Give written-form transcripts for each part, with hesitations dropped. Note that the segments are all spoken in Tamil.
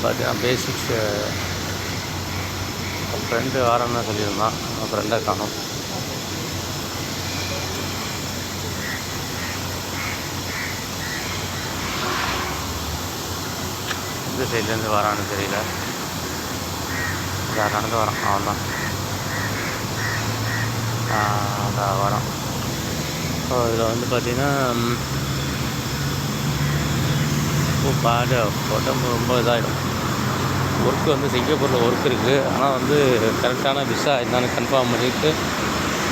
பார்த்தீங்கன்னா பேசிக்ஸு ஃப்ரெண்டு வாரம்னு சொல்லியிருந்தான். ஃப்ரெண்டை காணும். எந்த சைட்லேருந்து வரான்னு தெரியல. நடந்து வரான். அவன் தான் அதான் வரான். ஸோ இதில் வந்து பார்த்திங்கன்னா பாடு உடம்பு ரொம்ப இதாகிடும். ஒர்க்கு வந்து சிங்கப்பூரில் ஒர்க் இருக்குது. ஆனால் வந்து கரெக்டான விசா என்னென்னு கன்ஃபார்ம் பண்ணிவிட்டு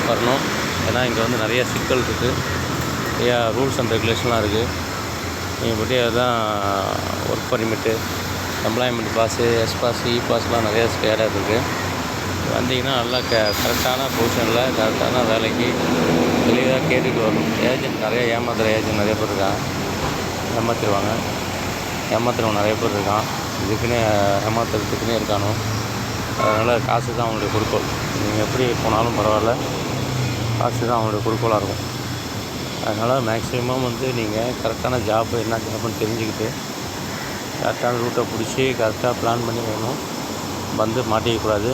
வரணும். ஏன்னா இங்கே வந்து நிறையா சிக்கல் இருக்குது, நிறையா ரூல்ஸ் அண்ட் ரெகுலேஷன்லாம் இருக்குது. நீங்கள் பற்றி அதுதான் work permit, employment pass, S pass, E பாஸ்லாம் நிறையா ஸ்கேடாக இருக்குது. வந்தீங்கன்னா நல்லா கரெக்டான பொசிஷனில் கரெக்டான வேலைக்கு தெளிவாக கேட்டுட்டு வரணும். ஏஜென்ட் நிறையா ஏமாத்துகிற ஏஜென்ட் நிறைய பேர் இருக்காங்க. ஏமாற்றிடுவாங்க. ஏமாத்துறவங்க நிறைய பேர் இருக்கான். இதுக்குன்னே ஏமாத்துறதுக்குன்னே இருக்கானோ. அதனால் காசு தான் அவங்களுடைய குறிக்கோள். நீங்கள் எப்படி போனாலும் பரவாயில்ல, காசு தான் அவங்களுடைய குறிக்கோளாக இருக்கும். அதனால் மேக்ஸிமம் வந்து நீங்கள் கரெக்டான ஜாப்பு என்ன ஜாப்புன்னு தெரிஞ்சுக்கிட்டு கரெக்டான ரூட்டை பிடிச்சி கரெக்டாக பிளான் பண்ணி வரணும். வந்து மாட்டிக்கக்கூடாது.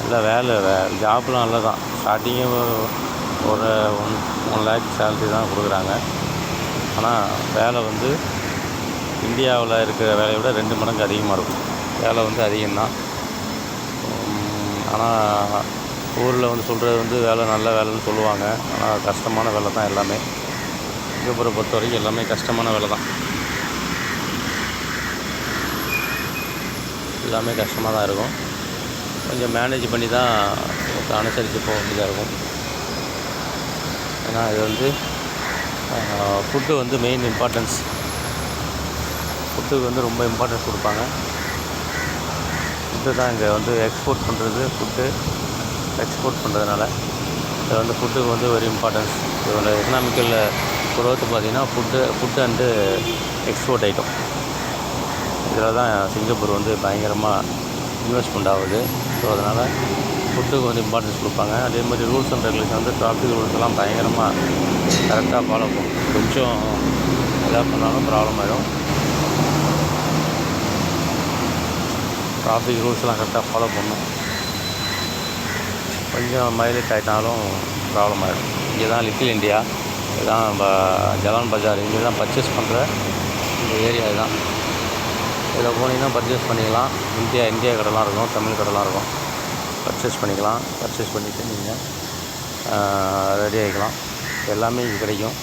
இல்லை வேலை ஜாப்லாம் நல்லா தான். ஸ்டார்டிங்கே ஒரு 1 lakh சேலரி தான் கொடுக்குறாங்க. ஆனால் வேலை வந்து இந்தியாவில் இருக்கிற வேலையை விட 2 மடங்கு அதிகமாக இருக்கும். வேலை வந்து அதிகம்தான். ஆனால் ஊரில் வந்து சொல்கிறது வந்து வேலை நல்ல வேலைன்னு சொல்லுவாங்க. ஆனால் கஷ்டமான வேலை தான் எல்லாமே. சிங்கப்பூரை பொறுத்த வரைக்கும் எல்லாமே கஷ்டமான வேலை தான். எல்லாமே கஷ்டமாக தான் இருக்கும். கொஞ்சம் மேனேஜ் பண்ணி தான் அனுசரித்து போக வேண்டியதாக இருக்கும். ஏன்னா இது வந்து ஃபுட்டு வந்து மெயின் இம்பார்ட்டன்ஸ். ஃபுட்டுக்கு வந்து ரொம்ப இம்பார்ட்டன்ஸ் கொடுப்பாங்க. ஃபுட்டு தான் இங்கே வந்து எக்ஸ்போர்ட் பண்ணுறது. ஃபுட்டு எக்ஸ்போர்ட் பண்ணுறதுனால இது வந்து ஃபுட்டுக்கு வந்து வெரி இம்பார்ட்டன்ஸ். இதோட எக்கனாமிக்கல் குரோத்து பார்த்திங்கன்னா ஃபுட்டு அண்டு எக்ஸ்போர்ட் ஐட்டம். இதில் தான் சிங்கப்பூர் வந்து பயங்கரமாக இன்வெஸ்ட்மெண்ட் ஆகுது. ஸோ அதனால் ஃபுட்டுக்கு வந்து இம்பார்ட்டன்ஸ் கொடுப்பாங்க. அதே மாதிரி ரூல்ஸ் அண்ட் ரெகுலேஷன் வந்து டிராஃபிக் ரூல்ஸ் எல்லாம் பயங்கரமாக கரெக்டாக ஃபாலோ பண்ணும். கொஞ்சம் எதாவது பண்ணாலும் ப்ராப்ளம் ஆகிடும். டிராஃபிக் ரூல்ஸ்லாம் கரெக்டாக ஃபாலோ பண்ணணும். கொஞ்சம் மைலேஜ் ஆகிட்டாலும் ப்ராப்ளம் ஆகிடும். இங்கே தான் லிட்டில் இண்டியா, இதுதான் நம்ம ஜலான் பஜார், இங்கே தான் பர்ச்சேஸ் பண்ணுற இந்த ஏரியா இதுதான். இதில் போனீங்கன்னா பர்ச்சேஸ் பண்ணிக்கலாம். இந்தியா கடைலாம் இருக்கும், தமிழ் கடைலாம் இருக்கும். பர்ச்சேஸ் பண்ணிக்கலாம். பர்ச்சேஸ் பண்ணிவிட்டு நீங்கள் ரெடி ஆகிக்கலாம். எல்லாமே இங்கே கிடைக்கும்.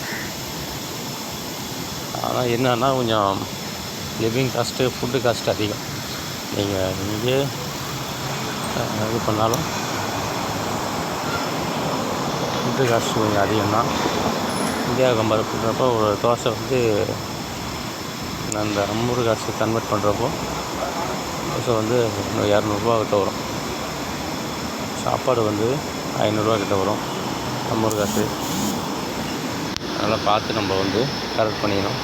ஆனால் என்னன்னா கொஞ்சம் லிவிங் காஸ்ட்டு, ஃபுட்டு காஸ்ட்டு அதிகம். நீங்கள் இங்கே இது பண்ணாலும் ஃபுட்டு காஸ்ட்டு கொஞ்சம் அதிகம்தான். இந்தியாவை கம்பேர் பண்ணுறப்போ ஒரு தோசை வந்து அந்த 50 காசு கன்வெர்ட் பண்ணுறப்போ தோசை வந்து 200 கிட்ட வரும். சாப்பாடு வந்து 500 கிட்ட வரும் 50 காசு. அதனால் பார்த்து நம்ம வந்து கரெக்ட் பண்ணிக்கணும்.